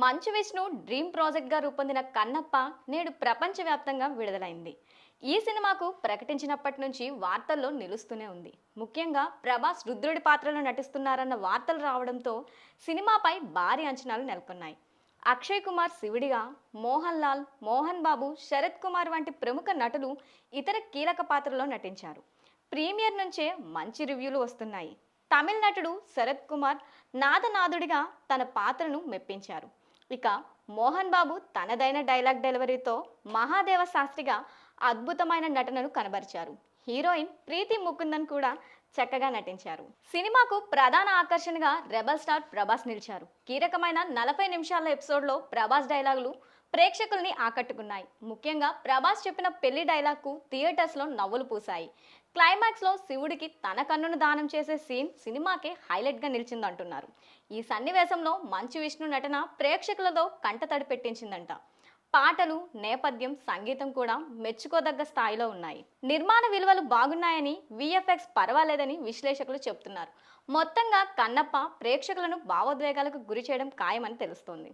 Manchu Vishnu dream ప్రాజెక్ట్గా రూపొందిన కన్నప్ప నేడు ప్రపంచవ్యాప్తంగా విడుదలైంది. ఈ సినిమాకు ప్రకటించినప్పటి నుంచి వార్తల్లో నిలుస్తూనే ఉంది. ముఖ్యంగా ప్రభాస్ రుద్రుడి పాత్రలో నటిస్తున్నారన్న వార్తలు రావడంతో సినిమాపై భారీ అంచనాలు నెలకొన్నాయి. అక్షయ్ కుమార్ శివుడిగా, మోహన్ లాల్, మోహన్ బాబు, శరత్ కుమార్ వంటి ప్రముఖ నటులు ఇతర కీలక పాత్రలో నటించారు. ప్రీమియర్ నుంచే మంచి రివ్యూలు వస్తున్నాయి. తమిళ నటుడు శరత్ కుమార్ నాదనాథుడిగా తన పాత్రను మెప్పించారు. ఇక మోహన్ బాబు తనదైన డైలాగ్ డెలివరీతో మహాదేవ శాస్త్రిగా అద్భుతమైన నటనను కనబరిచారు. హీరోయిన్ ప్రీతి ముకుందన్ కూడా చక్కగా నటించారు. సినిమాకు ప్రధాన ఆకర్షణగా రెబల్ స్టార్ ప్రభాస్ నిలిచారు. కీలకమైన 40 నిమిషాల ఎపిసోడ్లో ప్రభాస్ డైలాగులు ప్రేక్షకుల్ని ఆకట్టుకున్నాయి. ముఖ్యంగా ప్రభాస్ చెప్పిన పెళ్లి డైలాగ్కు థియేటర్స్లో నవ్వులు పూశాయి. క్లైమాక్స్లో శివుడికి తన కన్నును దానం చేసే సీన్ సినిమాకే హైలైట్గా నిలిచిందంటున్నారు. ఈ సన్నివేశంలో మంచు విష్ణు నటన ప్రేక్షకులతో కంటతడి పెట్టించిందంట. పాటలు, నేపథ్యం, సంగీతం కూడా మెచ్చుకోదగ్గ స్థాయిలో ఉన్నాయి. నిర్మాణ విలువలు బాగున్నాయని, విఎఫ్ఎక్స్ పర్వాలేదని విశ్లేషకులు చెబుతున్నారు. మొత్తంగా కన్నప్ప ప్రేక్షకులను భావోద్వేగాలకు గురి చేయడం ఖాయమని తెలుస్తోంది.